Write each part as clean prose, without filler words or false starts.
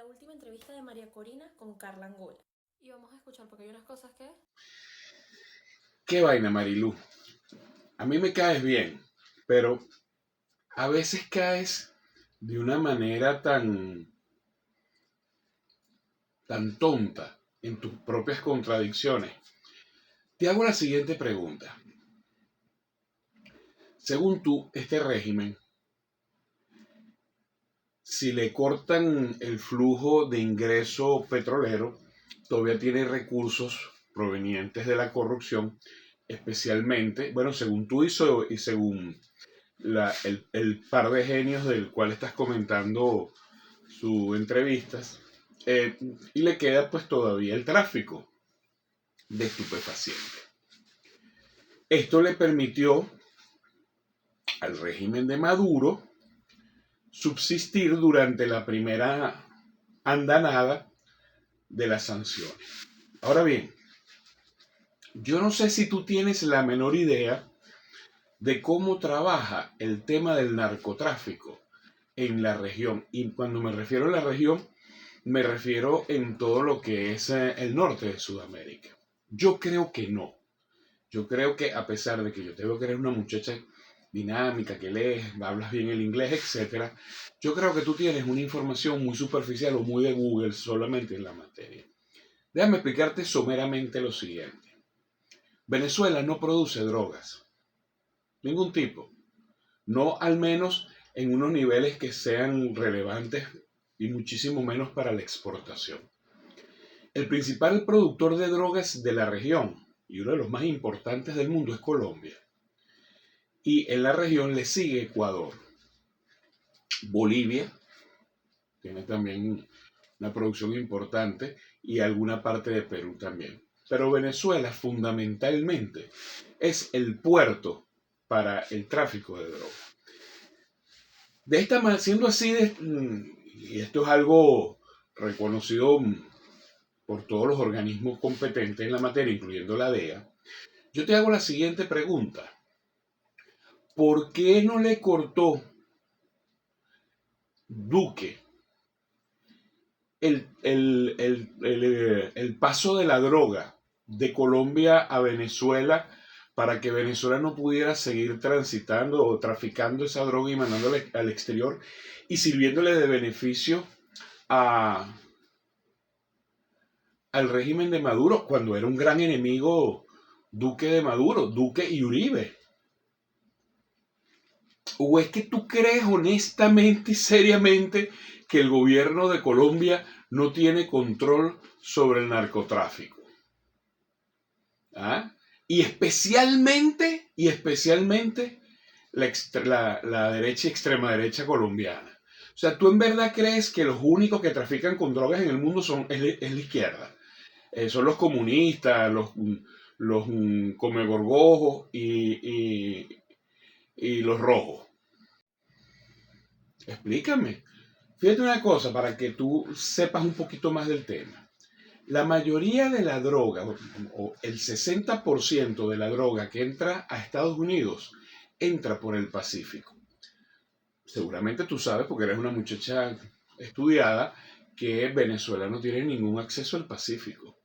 última entrevista de María Corina con Carla Angola. Y vamos a escuchar porque hay unas cosas que... Qué vaina, Marilú. A mí me caes bien, pero a veces caes de una manera tan tonta en tus propias contradicciones. Te hago la siguiente pregunta. Según tú, este régimen, si le cortan el flujo de ingreso petrolero, todavía tiene recursos provenientes de la corrupción, especialmente, bueno, según tú y según el par de genios del cual estás comentando sus entrevistas, y le queda pues todavía el tráfico de estupefacientes. Esto le permitió al régimen de Maduro subsistir durante la primera andanada de las sanciones. Ahora bien, yo no sé si tú tienes la menor idea de cómo trabaja el tema del narcotráfico en la región. Y cuando me refiero a la región, me refiero en todo lo que es el norte de Sudamérica. Yo creo que no. Yo creo que a pesar de que yo tengo que eres una muchacha dinámica, que lees, hablas bien el inglés, etcétera, yo creo que tú tienes una información muy superficial o muy de Google solamente en la materia. Déjame explicarte someramente lo siguiente. Venezuela no produce drogas, ningún tipo. No al menos en unos niveles que sean relevantes y muchísimo menos para la exportación. El principal productor de drogas de la región y uno de los más importantes del mundo es Colombia. Y en la región le sigue Ecuador. Bolivia tiene también una producción importante y alguna parte de Perú también. Pero Venezuela fundamentalmente es el puerto para el tráfico de drogas. De esta manera, siendo así, y esto es algo reconocido por todos los organismos competentes en la materia, incluyendo la DEA, yo te hago la siguiente pregunta. ¿Por qué no le cortó Duque el paso de la droga de Colombia a Venezuela para que Venezuela no pudiera seguir transitando o traficando esa droga y mandándola al exterior y sirviéndole de beneficio a, al régimen de Maduro cuando era un gran enemigo Duque de Maduro, Duque y Uribe? ¿O es que tú crees honestamente y seriamente que el gobierno de Colombia no tiene control sobre el narcotráfico? ¿Ah? Y especialmente la derecha y extrema derecha colombiana. O sea, ¿tú en verdad crees que los únicos que trafican con drogas en el mundo es la izquierda? Son los comunistas, los comegorgojos y los rojos. Explícame. Fíjate una cosa para que tú sepas un poquito más del tema. La mayoría de la droga, o el 60% de la droga que entra a Estados Unidos, entra por el Pacífico. Seguramente tú sabes, porque eres una muchacha estudiada, que Venezuela no tiene ningún acceso al Pacífico.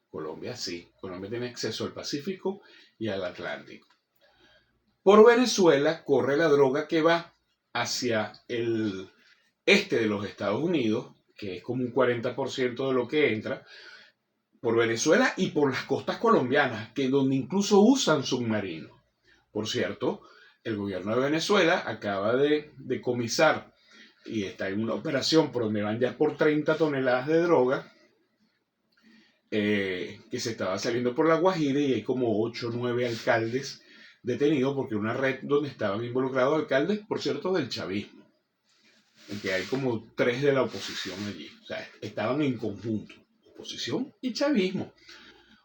Colombia sí. Colombia tiene acceso al Pacífico y al Atlántico. Por Venezuela corre la droga que va hacia el este de los Estados Unidos, que es como un 40% de lo que entra, por Venezuela y por las costas colombianas, que donde incluso usan submarinos. Por cierto, el gobierno de Venezuela acaba de decomisar y está en una operación por donde van ya por 30 toneladas de droga que se estaba saliendo por la Guajira y hay como 8 o 9 alcaldes detenidos porque una red donde estaban involucrados alcaldes, por cierto, del chavismo, en que hay como 3 de la oposición allí. O sea, estaban en conjunto, oposición y chavismo.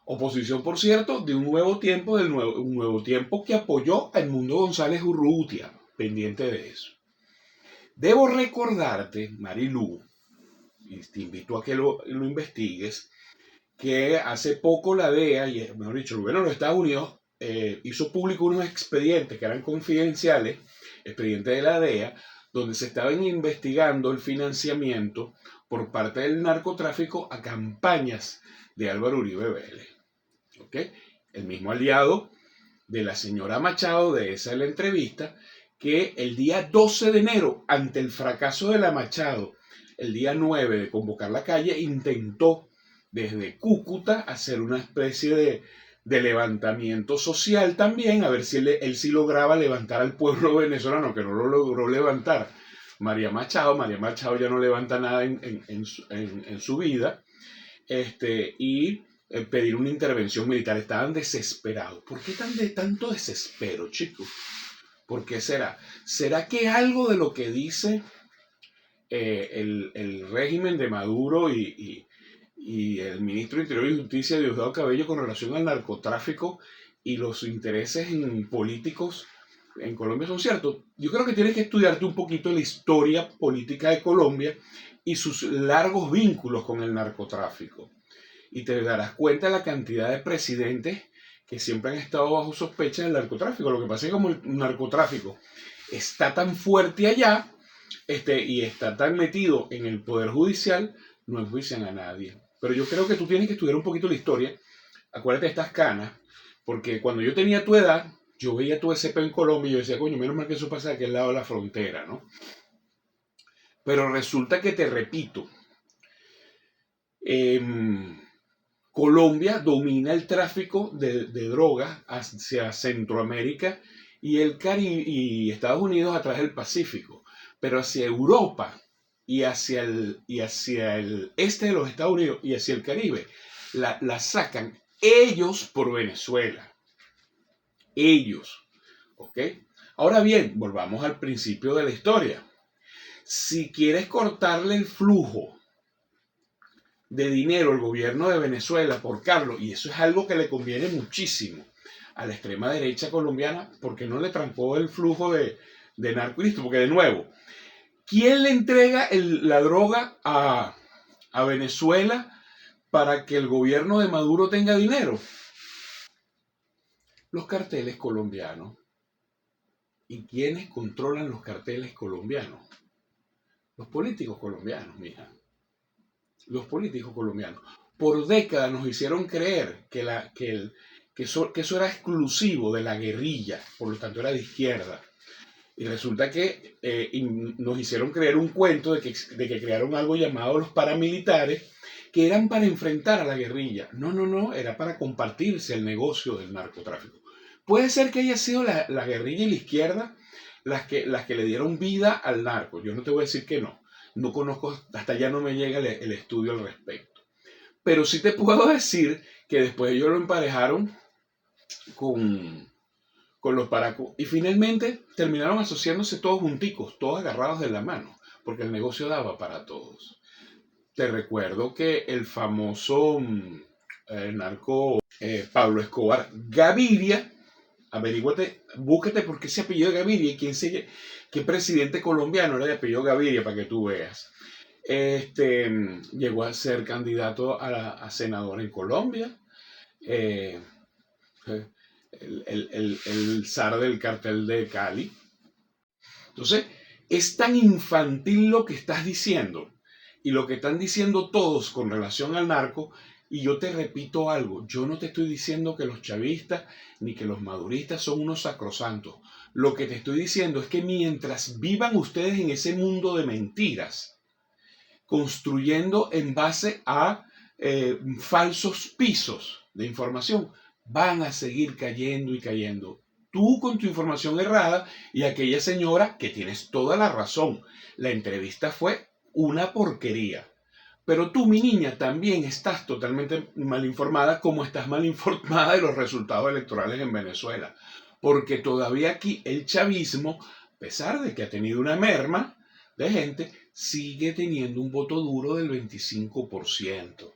Oposición, por cierto, de un nuevo tiempo, un nuevo tiempo que apoyó a Edmundo González Urrutia, pendiente de eso. Debo recordarte, Marilú, y te invito a que lo investigues, que hace poco la DEA, y mejor dicho, el gobierno de los Estados Unidos, hizo público unos expedientes que eran confidenciales, expedientes de la DEA, donde se estaban investigando el financiamiento por parte del narcotráfico a campañas de Álvaro Uribe Vélez. ¿Ok? El mismo aliado de la señora Machado, de esa es la entrevista, que el día 12 de enero, ante el fracaso de la Machado, el día 9 de convocar la calle, intentó desde Cúcuta hacer una especie de levantamiento social también, a ver si él sí lograba levantar al pueblo venezolano, que no lo logró levantar María Machado ya no levanta nada en su vida, y pedir una intervención militar. Estaban desesperados. ¿Por qué tanto desespero, chicos? ¿Por qué será? ¿Será que algo de lo que dice el régimen de Maduro y el ministro de Interior y Justicia, Diosdado Cabello, con relación al narcotráfico y los intereses políticos en Colombia son ciertos? Yo creo que tienes que estudiarte un poquito la historia política de Colombia y sus largos vínculos con el narcotráfico. Y te darás cuenta de la cantidad de presidentes que siempre han estado bajo sospecha del narcotráfico. Lo que pasa es que como el narcotráfico está tan fuerte allá, y está tan metido en el poder judicial, no enjuician a nadie. Pero yo creo que tú tienes que estudiar un poquito la historia. Acuérdate de estas canas, porque cuando yo tenía tu edad, yo veía todo ese peo en Colombia y yo decía, coño, menos mal que eso pasa de aquel lado de la frontera, ¿no? Pero resulta que, te repito, Colombia domina el tráfico de drogas hacia Centroamérica y Estados Unidos a través del Pacífico, pero hacia Europa y hacia el este de los Estados Unidos y hacia el Caribe la sacan ellos por Venezuela. Ellos, ¿ok? Ahora bien, volvamos al principio de la historia. Si quieres cortarle el flujo de dinero al gobierno de Venezuela por Carlos, y eso es algo que le conviene muchísimo a la extrema derecha colombiana, porque no le trancó el flujo de narcotistas, porque de nuevo, ¿quién le entrega la droga a Venezuela para que el gobierno de Maduro tenga dinero? Los carteles colombianos. ¿Y quiénes controlan los carteles colombianos? Los políticos colombianos, mija. Los políticos colombianos. Por décadas nos hicieron creer que eso era exclusivo de la guerrilla, por lo tanto era de izquierda. Y resulta que nos hicieron creer un cuento de que crearon algo llamado los paramilitares, que eran para enfrentar a la guerrilla. No, era para compartirse el negocio del narcotráfico. Puede ser que haya sido la guerrilla y la izquierda las que le dieron vida al narco. Yo no te voy a decir que no. No conozco, hasta allá no me llega el estudio al respecto. Pero sí te puedo decir que después ellos lo emparejaron con los paracos. Y finalmente terminaron asociándose todos junticos, todos agarrados de la mano, porque el negocio daba para todos. Te recuerdo que el famoso narco Pablo Escobar Gaviria, búscate por qué se apellidó Gaviria y qué presidente colombiano era de apellido Gaviria, para que tú veas. Llegó a ser candidato a senador en Colombia. El zar del cartel de Cali. Entonces, es tan infantil lo que estás diciendo y lo que están diciendo todos con relación al narco. Y yo te repito algo, yo no te estoy diciendo que los chavistas ni que los maduristas son unos sacrosantos. Lo que te estoy diciendo es que mientras vivan ustedes en ese mundo de mentiras, construyendo en base a falsos pisos de información, van a seguir cayendo y cayendo. Tú con tu información errada y aquella señora que tienes toda la razón. La entrevista fue una porquería. Pero tú, mi niña, también estás totalmente mal informada, como estás mal informada de los resultados electorales en Venezuela. Porque todavía aquí el chavismo, a pesar de que ha tenido una merma de gente, sigue teniendo un voto duro del 25%.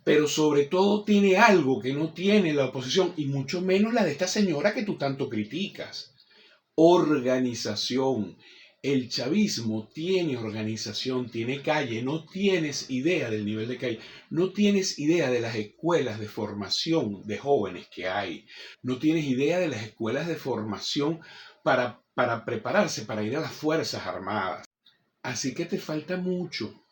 Pero sobre todo tiene algo que no tiene la oposición, y mucho menos la de esta señora que tú tanto criticas. Organización. El chavismo tiene organización, tiene calle. No tienes idea del nivel de calle. No tienes idea de las escuelas de formación de jóvenes que hay. No tienes idea de las escuelas de formación para prepararse para ir a las Fuerzas Armadas. Así que te falta mucho.